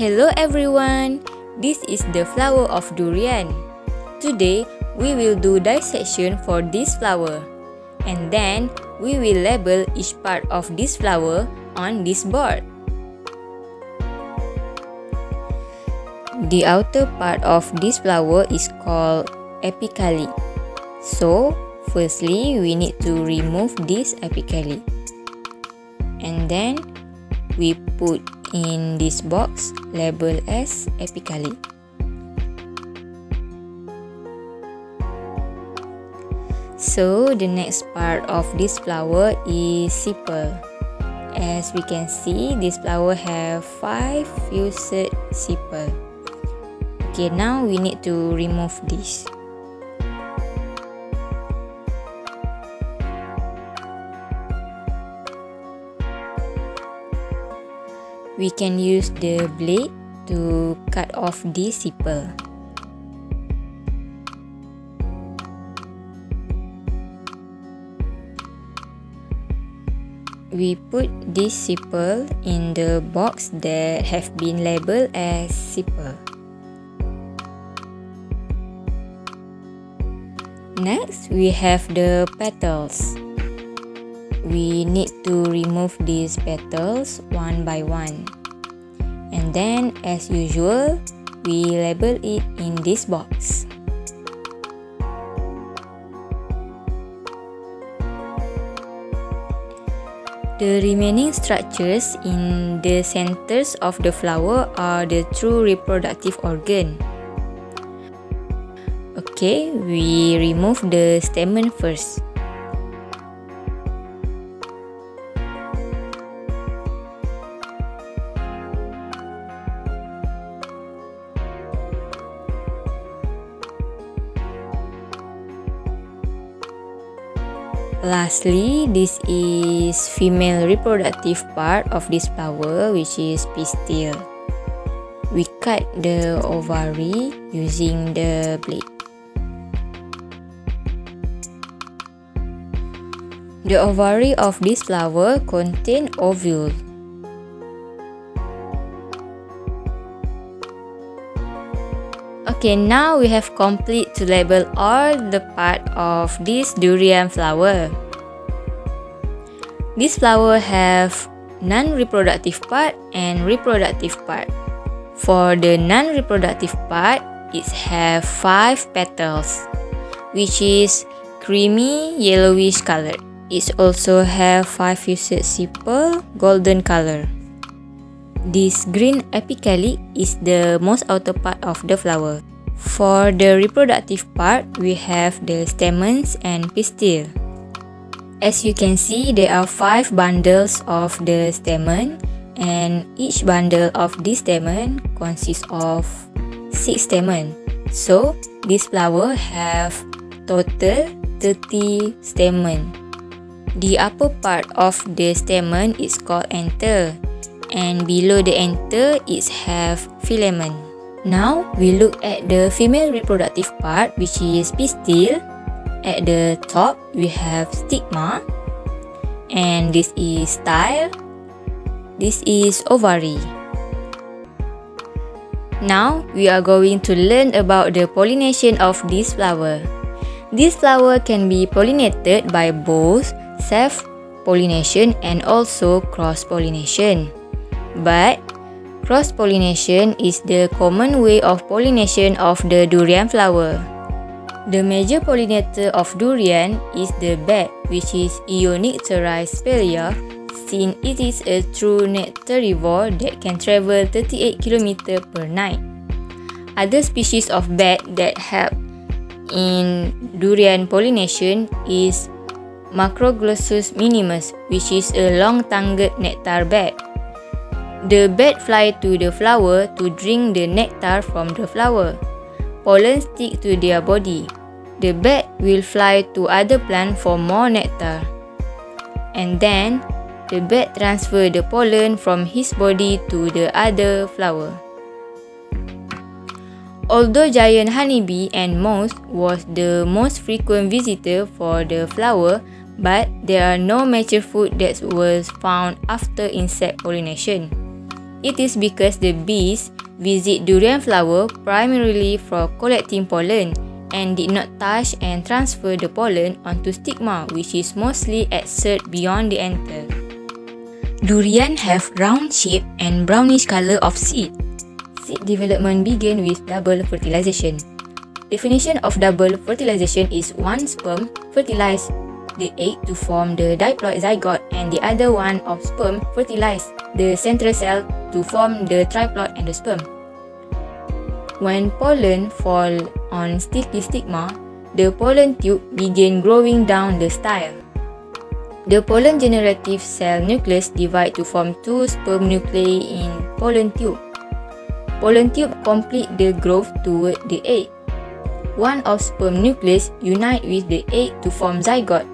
Hello everyone, this is the flower of durian. Today, we will do dissection for this flower. And then, we will label each part of this flower on this board. The outer part of this flower is called apically. So, firstly, we need to remove this apically. And then, we put in this box labeled as apically. So, the next part of this flower is sepal. As we can see, this flower have 5 fused sepal. Okay, now we need to remove this. We can use the blade to cut off this sepal. We put this sepal in the box that have been labeled as sepal. Next, we have the petals. We need to remove these petals one by one. And then, as usual, we label it in this box. The remaining structures in the centers of the flower are the true reproductive organ. Okay, we remove the stamen first. Lastly, this is female reproductive part of this flower, which is pistil. We cut the ovary using the blade. The ovary of this flower contain ovule. Okay, now we have complete to label all the part of this durian flower. This flower have non-reproductive part and reproductive part. For the non-reproductive part, it have 5 petals, which is creamy yellowish color. It also have 5 fused sepal, golden color. This green apically is the most outer part of the flower. For the reproductive part, we have the stamens and pistil. As you can see, there are 5 bundles of the stamen, and each bundle of this stamen consists of 6 stamen. So, this flower have total 30 stamen. The upper part of the stamen is called anther, and below the anther it have filament. Now, we look at the female reproductive part, which is pistil. At the top, we have stigma, and this is style. This is ovary. Now, we are going to learn about the pollination of this flower. This flower can be pollinated by both self-pollination and also cross-pollination. But cross-pollination is the common way of pollination of the durian flower. The major pollinator of durian is the bat, which is Ionectera spelaea, since it is a true nectarivore that can travel 38 km per night. Other species of bat that help in durian pollination is Macroglossus minimus, which is a long-tongued nectar bat. The bat fly to the flower to drink the nectar from the flower. Pollen stick to their body. The bat will fly to other plant for more nectar. And then, the bat transfer the pollen from his body to the other flower. Although giant honeybee and moth was the most frequent visitor for the flower, but there are no mature food that was found after insect pollination. It is because the bees visit durian flower primarily for collecting pollen and did not touch and transfer the pollen onto stigma, which is mostly exert beyond the anther. Durian have round shape and brownish color of seed. Seed development begin with double fertilization. Definition of double fertilization is one sperm fertilize the egg to form the diploid zygote and the other one of sperm fertilize the central cell to form the triploid endosperm. When pollen fall on sticky stigma, the pollen tube begin growing down the style. The pollen generative cell nucleus divide to form two sperm nuclei in pollen tube. Pollen tube complete the growth toward the egg. One of sperm nucleus unite with the egg to form zygote.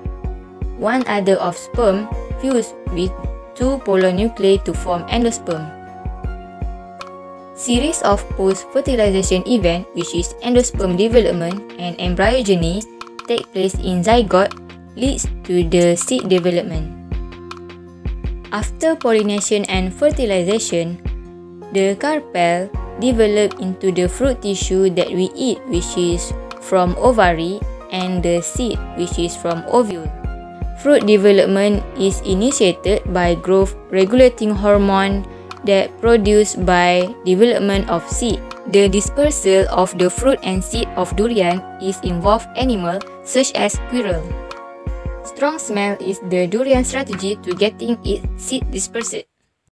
One other of sperm fuse with two polar nuclei to form endosperm. Series of post-fertilization event, which is endosperm development and embryogeny, take place in zygote, leads to the seed development. After pollination and fertilization, the carpel develop into the fruit tissue that we eat, which is from ovary, and the seed, which is from ovule. Fruit development is initiated by growth regulating hormone that produced by development of seed. The dispersal of the fruit and seed of durian is involved animal such as squirrel. Strong smell is the durian strategy to getting its seed dispersed.